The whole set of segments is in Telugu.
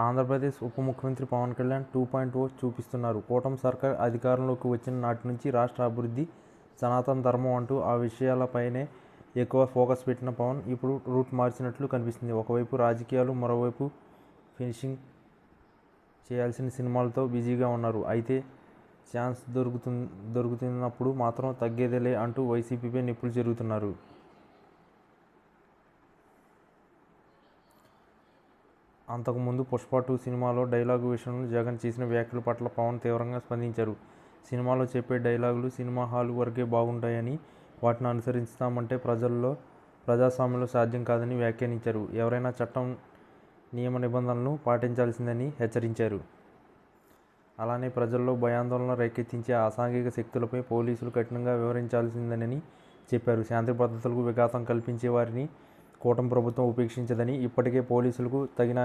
ఆంధ్రప్రదేశ్ ఉప ముఖ్యమంత్రి పవన్ కళ్యాణ్ 2.0 చూపిస్తున్నారు. కూటమి సర్కార్ అధికారంలోకి వచ్చిన నాటి నుంచి రాష్ట్ర అభివృద్ధి, సనాతన ధర్మం అంటూ ఆ విషయాలపైనే ఎక్కువ ఫోకస్ పెట్టిన పవన్ ఇప్పుడు రూట్ మార్చినట్లు కనిపిస్తుంది. ఒకవైపు రాజకీయాలు, మరోవైపు ఫినిషింగ్ చేయాల్సిన సినిమాలతో బిజీగా ఉన్నారు. అయితే ఛాన్స్ దొరుకుతున్నప్పుడు మాత్రం తగ్గేదేలే అంటూ వైసీపీపై నిప్పులు చెరుగుతున్నారు. అంతకుముందు పుష్ప 2 సినిమాలో డైలాగు విషయంలో జగన్ చేసిన వ్యాఖ్యల పట్ల పవన్ తీవ్రంగా స్పందించారు. సినిమాలో చెప్పే డైలాగులు సినిమా హాల్ వరకే బాగుంటాయని, వాటిని అనుసరిస్తామంటే ప్రజాస్వామ్యంలో సాధ్యం కాదని వ్యాఖ్యానించారు. ఎవరైనా చట్టం, నియమ నిబంధనలను పాటించాల్సిందని హెచ్చరించారు. అలానే ప్రజల్లో భయాందోళన రేకెత్తించే అసాంఘిక శక్తులపై పోలీసులు కఠినంగా వ్యవహరించాల్సిందేనని చెప్పారు. శాంతి భద్రతలకు విఘాతం కల్పించే వారిని కూటమి ప్రభుత్వం ఉపేక్షించదని, ఇప్పటికే పోలీసులకు తగిన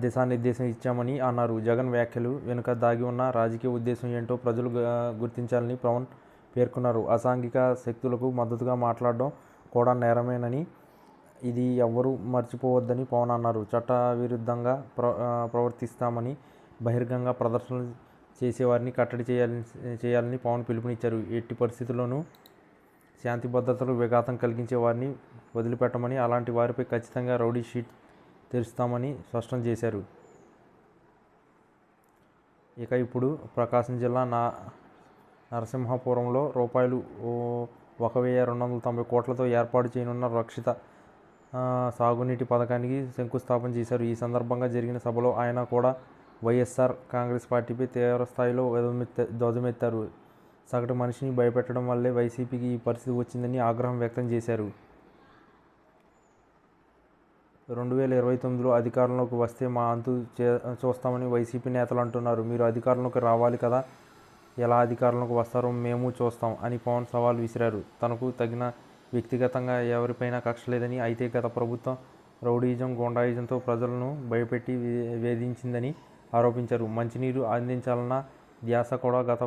దిశానిర్దేశం ఇచ్చామని అన్నారు. జగన్ వ్యాఖ్యలు వెనుక దాగి ఉన్న రాజకీయ ఉద్దేశం ఏంటో ప్రజలు గుర్తించాలని పవన్ పేర్కొన్నారు. అసాంఘిక శక్తులకు మద్దతుగా మాట్లాడడం కూడా నేరమేనని, ఇది ఎవ్వరూ మర్చిపోవద్దని పవన్ అన్నారు. చట్టవిరుద్ధంగా ప్రవర్తిస్తామని, బహిరంగంగా ప్రదర్శనలు చేసేవారిని కట్టడి చేయాలని పవన్ పిలుపునిచ్చారు. ఎట్టి పరిస్థితుల్లోనూ శాంతి భద్రతలకు విఘాతం కలిగించే వారిని వదిలిపెట్టమని, అలాంటి వారిపై ఖచ్చితంగా రౌడీ షీట్ తెరుస్తామని స్పష్టం చేశారు. ఇక ఇప్పుడు ప్రకాశం జిల్లా నరసింహాపురంలో రూ. 1,290 కోట్లతో ఏర్పాటు చేయనున్న రక్షిత సాగునీటి పథకానికి శంకుస్థాపన చేశారు. ఈ సందర్భంగా జరిగిన సభలో ఆయన కూడా వైఎస్ఆర్ కాంగ్రెస్ పార్టీపై తీవ్రస్థాయిలో ధ్వజమెత్తారు. సగటు మనిషిని భయపెట్టడం వల్లే వైసీపీకి ఈ పరిస్థితి వచ్చిందని ఆగ్రహం వ్యక్తం చేశారు. 2029లో అధికారంలోకి వస్తే మా అంతు చూస్తామని వైసీపీ నేతలు అంటున్నారు. మీరు అధికారంలోకి రావాలి కదా, ఎలా అధికారంలోకి వస్తారో మేము చూస్తాం అని పవన్ సవాల్ విసిరారు. తనకు తగిన వ్యక్తిగతంగా ఎవరిపైనా కక్ష లేదని, అయితే గత ప్రభుత్వం రౌడీయిజం, గూండాయిజంతో ప్రజలను భయపెట్టి వేధించిందని ఆరోపించారు. మంచినీరు అందించాలన్న ధ్యాస కూడా గత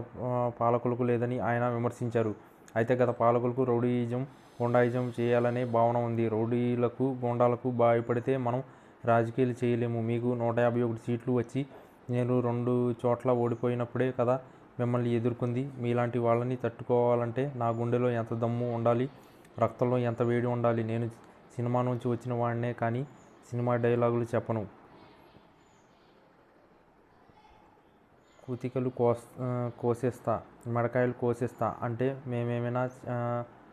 పాలకులకు లేదని ఆయన విమర్శించారు. అయితే గత పాలకులకు రౌడీయిజం, గూండాయిజం చేయాలనే భావన ఉంది. రౌడీలకు, గూండాలకు భయపడితే మనం రాజకీయాలు చేయలేము. మీకు 151 సీట్లు వచ్చి నేను 2 చోట్ల ఓడిపోయినప్పుడే కదా మిమ్మల్ని ఎదుర్కొంది. మీలాంటి వాళ్ళని తట్టుకోవాలంటే నా గుండెలో ఎంత దమ్ము ఉండాలి, రక్తంలో ఎంత వేడి ఉండాలి. నేను సినిమా నుంచి వచ్చిన వాడినే కానీ సినిమా డైలాగులు చెప్పను. కూతికలు కోసేస్తా, మెడకాయలు కోసేస్తా అంటే మేమేమైనా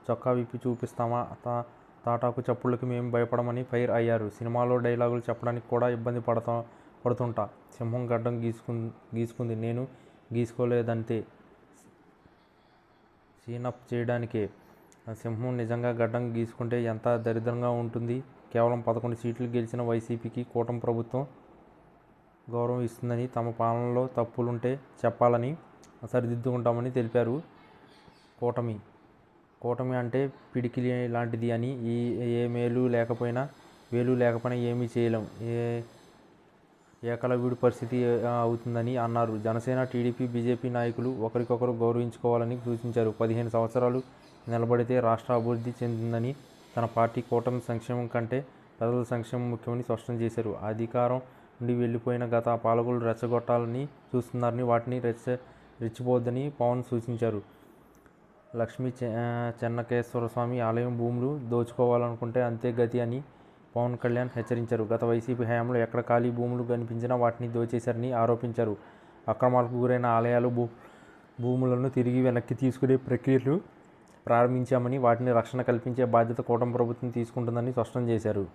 చొక్కా విప్పి చూపిస్తామా? తాటాకు చప్పుళ్ళకి మేము భయపడమని ఫైర్ అయ్యారు. సినిమాలో డైలాగులు చెప్పడానికి కూడా ఇబ్బంది పడుతుంటా. సింహం గడ్డం గీసుకుంది, నేను గీసుకోలేదంతే. సీనప్ చేయడానికే. సింహం నిజంగా గడ్డం గీసుకుంటే ఎంత దరిద్రంగా ఉంటుంది. కేవలం 11 సీట్లు గెలిచిన వైసీపీకి కూటమి ప్రభుత్వం గౌరవం ఇస్తుందని, తమ పాలనలో తప్పులుంటే చెప్పాలని, సరిదిద్దుకుంటామని తెలిపారు. కూటమి అంటే పిడికిలి లాంటిది అని, ఏ వేలు లేకపోయినా ఏమీ చేయలేం, ఏకలవ్యుడి పరిస్థితి అవుతుందని అన్నారు. జనసేన, టీడీపీ, బీజేపీ నాయకులు ఒకరికొకరు గౌరవించుకోవాలని సూచించారు. 15 సంవత్సరాలు నిలబడితే రాష్ట్ర అభివృద్ధి చెందుతుందని, తన పార్టీ కూటమి సంక్షేమం కంటే ప్రజల సంక్షేమం ముఖ్యమని స్పష్టం చేశారు. అధికారం నుండి వెళ్లిపోయిన గత పాలకులు రెచ్చగొట్టాలని చూస్తున్నారని, వాటిని రెచ్చిపోవద్దని పవన్ సూచించారు. లక్ష్మీ చెన్నకేశ్వరస్వామి ఆలయం భూములు దోచుకోవాలనుకుంటే అంతే గతి అని పవన్ కళ్యాణ్ హెచ్చరించారు. గత వైసీపీ హయాంలో ఎక్కడ ఖాళీ భూములు కనిపించినా వాటిని దోచేశారని ఆరోపించారు. అక్రమాలకు గురైన ఆలయాలు, భూములను తిరిగి వెనక్కి తీసుకునే ప్రక్రియలు ప్రారంభించామని, వాటిని రక్షణ కల్పించే బాధ్యత కూటమి ప్రభుత్వం తీసుకుంటుందని స్పష్టం చేశారు.